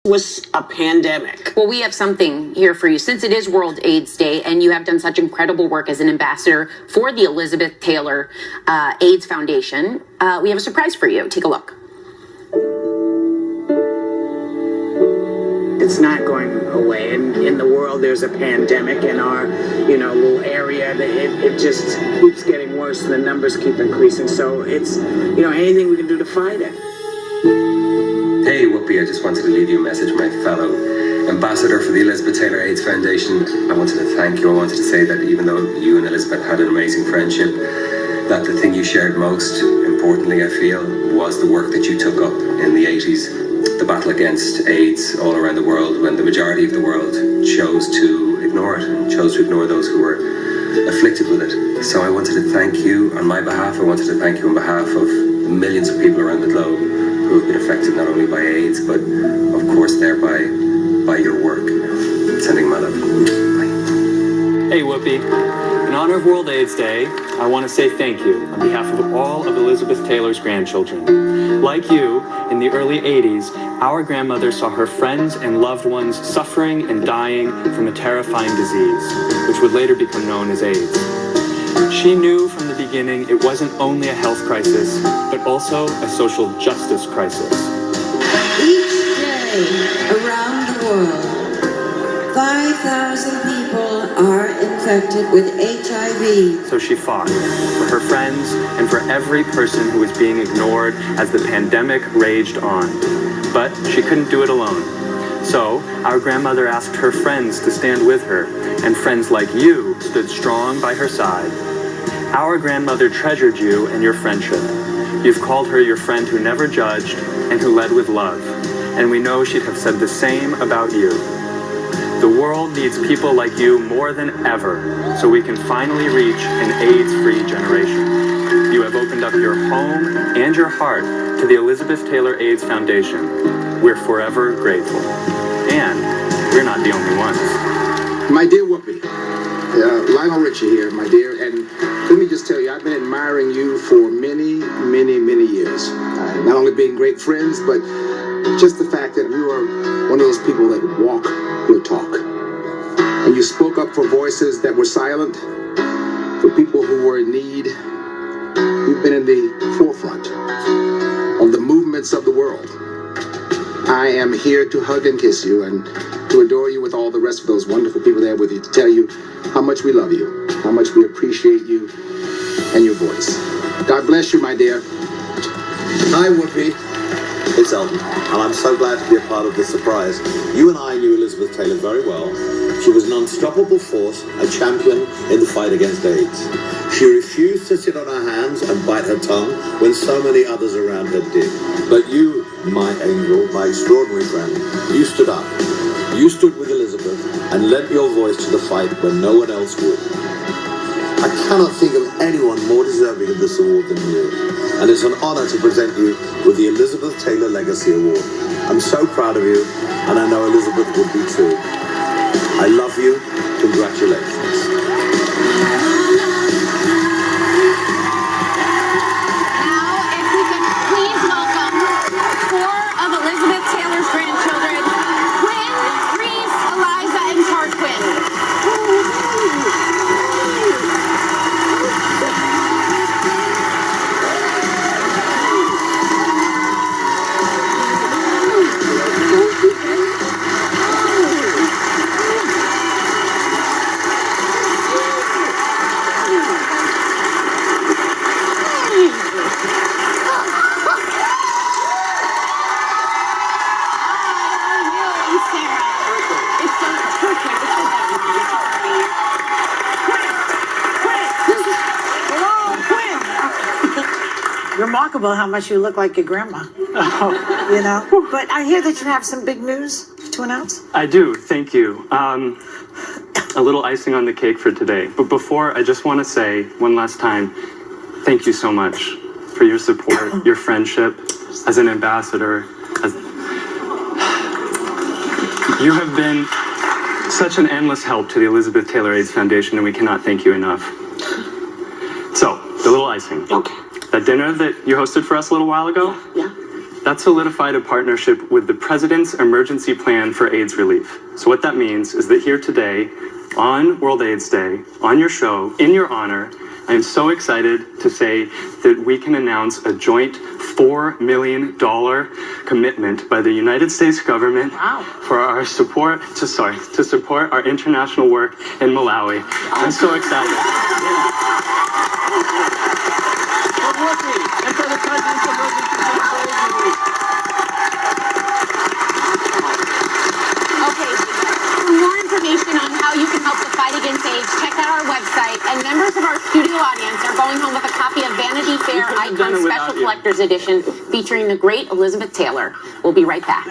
was a pandemic. Well, we have something here for you. Since it is World AIDS Day and you have done such incredible work as an ambassador for the Elizabeth Tayler AIDS Foundation, we have a surprise for you. Take a look. It's not going away. In the world, there's a pandemic in our, little area. It just keeps getting worse and the numbers keep increasing. So it's, anything we can do to fight it. Hey, Whoopi, I just wanted to leave you a message, my fellow ambassador for the Elizabeth Tayler AIDS Foundation. I wanted to thank you. I wanted to say that even though you and Elizabeth had an amazing friendship, that the thing you shared most, importantly, I feel, was the work that you took up in the 80s, the battle against AIDS all around the world, when the majority of the world chose to ignore it, and chose to ignore those who were afflicted with it. So I wanted to thank you on my behalf. I wanted to thank you on behalf of the millions of people around the globe who have been affected not only by AIDS, but of course thereby by your work. Sending my love. Bye. Hey Whoopi, in honor of World AIDS Day, I want to say thank you on behalf of all of Elizabeth Taylor's grandchildren. Like you, in the early 80s, our grandmother saw her friends and loved ones suffering and dying from a terrifying disease, which would later become known as AIDS. She knew from the beginning it wasn't only a health crisis, but also a social justice crisis. Each day around the world, 5,000 people are infected with HIV. So she fought for her friends and for every person who was being ignored as the pandemic raged on. But she couldn't do it alone. So our grandmother asked her friends to stand with her, and friends like you stood strong by her side. Our grandmother treasured you and your friendship. You've called her your friend who never judged and who led with love. And we know she'd have said the same about you. The world needs people like you more than ever, so we can finally reach an AIDS-free generation. You have opened up your home and your heart to the Elizabeth Tayler AIDS Foundation. We're forever grateful. And we're not the only ones. My dear Whoopi, Lionel Richie here, my dear, and let me just tell you, I've been admiring you for many, many, many years. Not only being great friends, but just the fact that you are one of those people that walk your talk. And you spoke up for voices that were silent, for people who were in need. You've been in the forefront of the movements of the world. I am here to hug and kiss you and to adore you with all the rest of those wonderful people there with you, to tell you how much we love you, how much we appreciate you and your voice. God bless you, my dear. Hi, Whoopi. It's Elton, and I'm so glad to be a part of this surprise. You and I knew Elizabeth Tayler very well. She was an unstoppable force, a champion in the fight against AIDS. She refused to sit on her hands and bite her tongue when so many others around her did. But you, my angel, my extraordinary friend, you stood up. You stood with Elizabeth and lent your voice to the fight when no one else would. I cannot think of anyone more deserving of this award than you, and it's an honor to present you with the Elizabeth Tayler Legacy Award. I'm so proud of you, and I know Elizabeth would be too. I love you. Congratulations. Now, if we could please welcome 4 of Elizabeth Taylor's grandchildren, Quinn, Reese, Eliza, and Tarquin. Remarkable how much you look like your grandma. Oh. You know? But I hear that you have some big news to announce. I do, thank you. A little icing on the cake for today. But before, I just want to say one last time, thank you so much for your support, your friendship as an ambassador. You have been such an endless help to the Elizabeth Tayler AIDS Foundation, and we cannot thank you enough. So, the little icing. Okay. That dinner that you hosted for us a little while ago? Yeah. that solidified a partnership with the President's Emergency Plan for AIDS Relief. So what that means is that here today, on World AIDS Day, on your show, in your honor, I am so excited to say that we can announce a joint $4 million commitment by the United States government for our support to support our international work in Malawi. I'm so excited. For Whoopi and for the President's Emergency Plan for AIDS Relief. Okay, for more information on how you can help the fight against AIDS, check out our website. And members of our studio audience are going home with a copy of Vanity Fair Icon Special Collector's Edition featuring the great Elizabeth Tayler. We'll be right back.